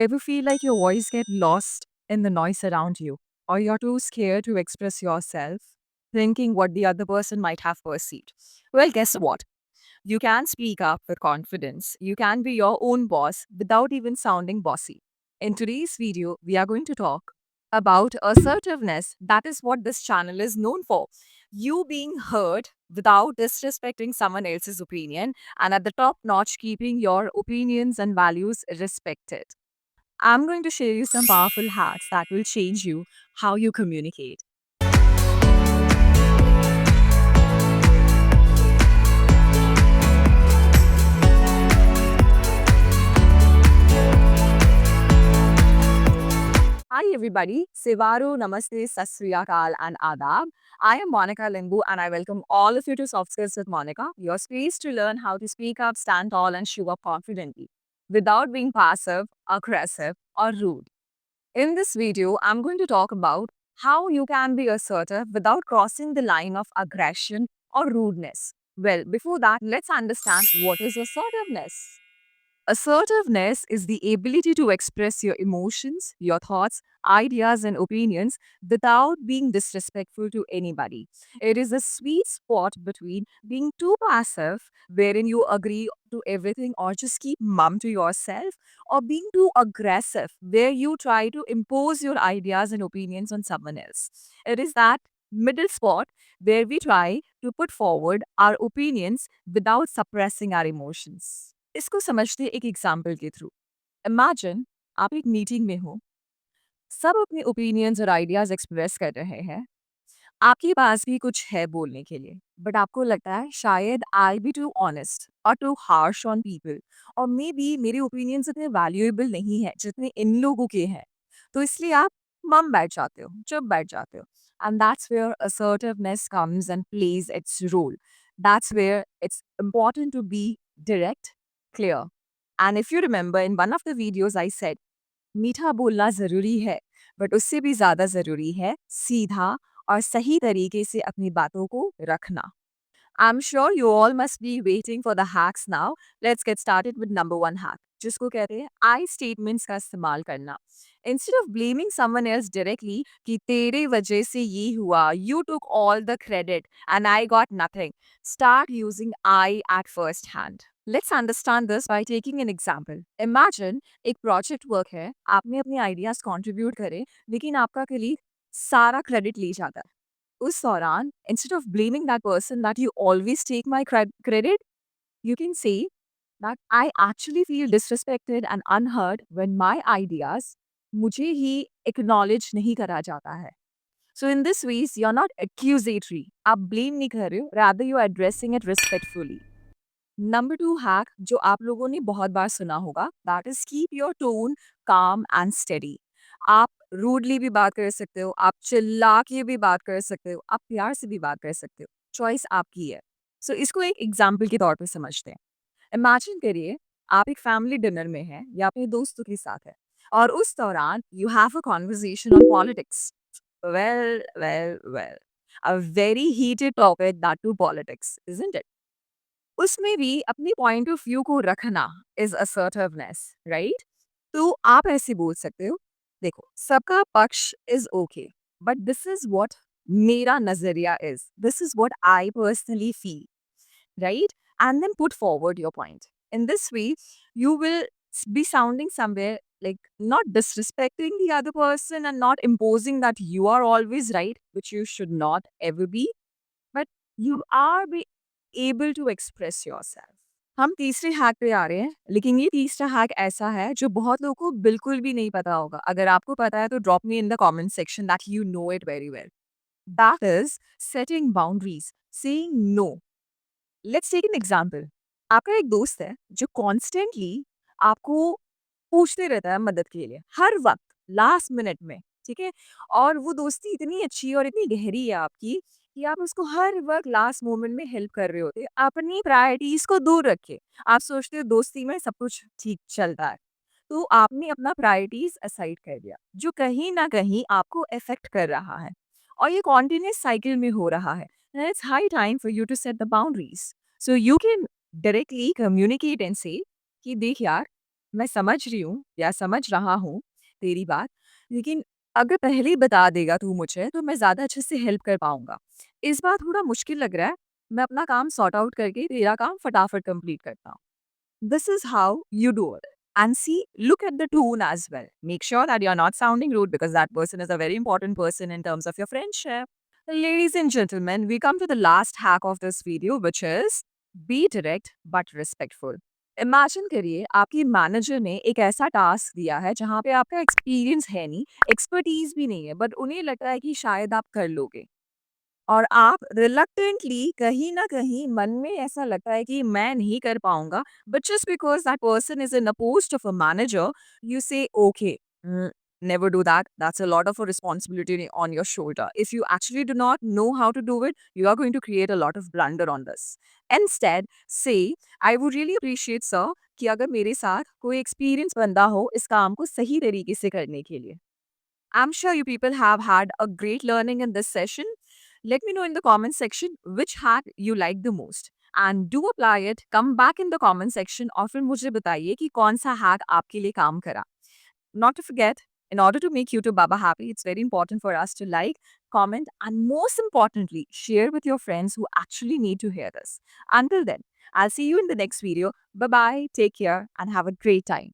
Ever feel like your voice get lost in the noise around you, or you're too scared to express yourself, thinking what the other person might have perceived? Well, guess what? You can speak up with confidence. You can be your own boss without even sounding bossy. In today's video, we are going to talk about assertiveness. That is what this channel is known for. You being heard without disrespecting someone else's opinion, and at the top notch, keeping your opinions and values respected. I'm going to share you some powerful hacks that will change you how you communicate. Hi everybody, Sivaru, Namaste, Sasriyakal and Adab. I am Monica Limbu and I welcome all of you to Soft Skills with Monica, your space to learn how to speak up, stand tall and show up confidently without being passive, aggressive or rude. In this video, I'm going to talk about how you can be assertive without crossing the line of aggression or rudeness. Well, before that, let's understand what is assertiveness. Assertiveness is the ability to express your emotions, your thoughts, ideas, and opinions without being disrespectful to anybody. It is a sweet spot between being too passive, wherein you agree to everything or just keep mum to yourself, or being too aggressive, where you try to impose your ideas and opinions on someone else. It is that middle spot where we try to put forward our opinions without suppressing our emotions. इसको समझते हैं एक example के through. Imagine आप एक meeting में हो, सब अपने ओपिनियंस और आइडियाज एक्सप्रेस कर रहे हैं। आपके पास भी कुछ है बोलने के लिए, बट आपको लगता है शायद आई बी टू ऑनेस्ट और टू हार्श ऑन पीपल, और मे बी मेरे ओपिनियंस इतने वैल्यूएबल नहीं है जितने इन लोगों के हैं। तो इसलिए आप मम बैठ जाते हो, चुप बैठ जाते हो। And that's where assertiveness comes and plays its role. That's where it's important to be direct, clear. And if you remember in one of the videos I said, मीठा बोलना ज़रूरी है, बट उससे भी ज़्यादा ज़रूरी है सीधा और सही तरीके से अपनी बातों को रखना। I'm sure you all must be waiting for the hacks now. Let's get started with number one hack, जिसको कहते हैं I statements का इस्तेमाल करना. Instead of blaming someone else directly कि तेरे वजह से ये हुआ, you took all the credit and I got nothing. Start using I at first hand. Let's understand this by taking an example. Imagine एक project work है, आपने अपने ideas contribute करे, लेकिन आपका colleague सारा credit ले जाता है। उस दौरान instead of blaming that person that you always take my credit, you can say that I actually feel disrespected and unheard when my ideas मुझे ही acknowledge नहीं करा जाता है. So in this ways, you're not accusatory. आप blame नहीं कर रहे हो, rather you are addressing it respectfully. Number two hack जो आप लोगों ने बहुत बार सुना होगा, that is keep your tone काम एंड स्टेडी। आप रूडली भी बात कर सकते हो, आप चिल्ला के भी बात कर सकते हो, आप प्यार से भी बात कर सकते हो, चॉइस आपकी है। सो इसको एक एग्जाम्पल के तौर पे समझते हैं। इमेजिन करिए आप एक फैमिली डिनर में हैं या अपने दोस्तों के साथ है, और उस दौरान you have a conversation on politics. Well a very heated topic that to politics, isn't it? उसमें भी अपनी पॉइंट ऑफ व्यू को रखना इज असर्टिवनेस, राइट? तो आप ऐसे बोल सकते हो, देखो सबका पक्ष is okay, but this is what मेरा नजरिया is, this is what I personally feel, right? And then put forward your point. In this way, you will be sounding somewhere like not disrespecting the other person and not imposing that you are always right, which you should not ever be, but you are be able to express yourself. हम तीसरे hack पे आ रहे हैं, लेकिन ये तीसरा hack ऐसा है जो बहुत लोगों को बिल्कुल भी नहीं पता होगा। अगर आपको पता है तो drop me in the comment section that you know it very well. That is setting boundaries, saying no. Let's take an example. आपका एक दोस्त है जो कॉन्स्टेंटली आपको पूछते रहता है मदद के लिए, हर वक्त, लास्ट मिनट में, ठीक है? और वो दोस्ती इतनी अच्छी और इतनी गहरी है आपकी कि आप उसको हर वक्त लास्ट मोमेंट में हेल्प कर रहे होते हैं। अपनी प्रायोरिटीज को दूर रखे, आप सोचते हो दोस्ती में सब कुछ ठीक चलता है, तो आपने अपना प्रायोरिटीज असाइड कर दिया, जो कहीं ना कहीं आपको इफेक्ट कर रहा है, और ये कॉन्टिन्यूस साइकिल में हो रहा है। It's high time for you to set the boundaries, so you can directly communicate and say कि देख यार, मैं समझ रही हूँ या समझ रहा हूँ तेरी बात, लेकिन अगर पहले ही बता देगा तू मुझे तो मैं ज़्यादा अच्छे से हेल्प कर पाऊँगा। इस बार थोड़ा मुश्किल लग रहा है, मैं अपना काम सॉर्ट आउट करके तेरा काम फटाफट कंप्लीट करता हूँ। This is how you do it. And see, look at the tone as well. Make sure that you're not sounding rude because that person is a very important person in terms of your friendship. Ladies and gentlemen, we come to the last hack of this video, which is be direct but respectful. Imagine करिए आपकी manager ने एक ऐसा task दिया है जहाँ पे आपका एक्सपीरियंस है नहीं, एक्सपर्टीज भी नहीं है, बट उन्हें लगता है कि शायद आप कर लोगे। और आप रिलक्टेंटली कहीं न कहीं मन में ऐसा लगता है कि मैं नहीं कर पाऊँगा, but just because that person is in a post of a manager, you say, "Okay, never do that. That's a lot of a responsibility on your shoulder. If you actually do not know how to do it, you are going to create a lot of blunder on this." Instead, say, "I would really appreciate, sir, कि अगर मेरे साथ कोई experience बंदा हो इस काम को सही तरीके से करने के लिए." I'm sure you people have had a great learning in this session. Let me know in the comment section which hack you like the most. And do apply it. Come back in the comment section और फिर मुझे बताइए कि कौन सा hack आपके लिए काम करा. Not to forget, in order to make YouTube Baba happy, it's very important for us to like, comment, and most importantly, share with your friends who actually need to hear this. Until then, I'll see you in the next video. Bye bye, take care, and have a great time.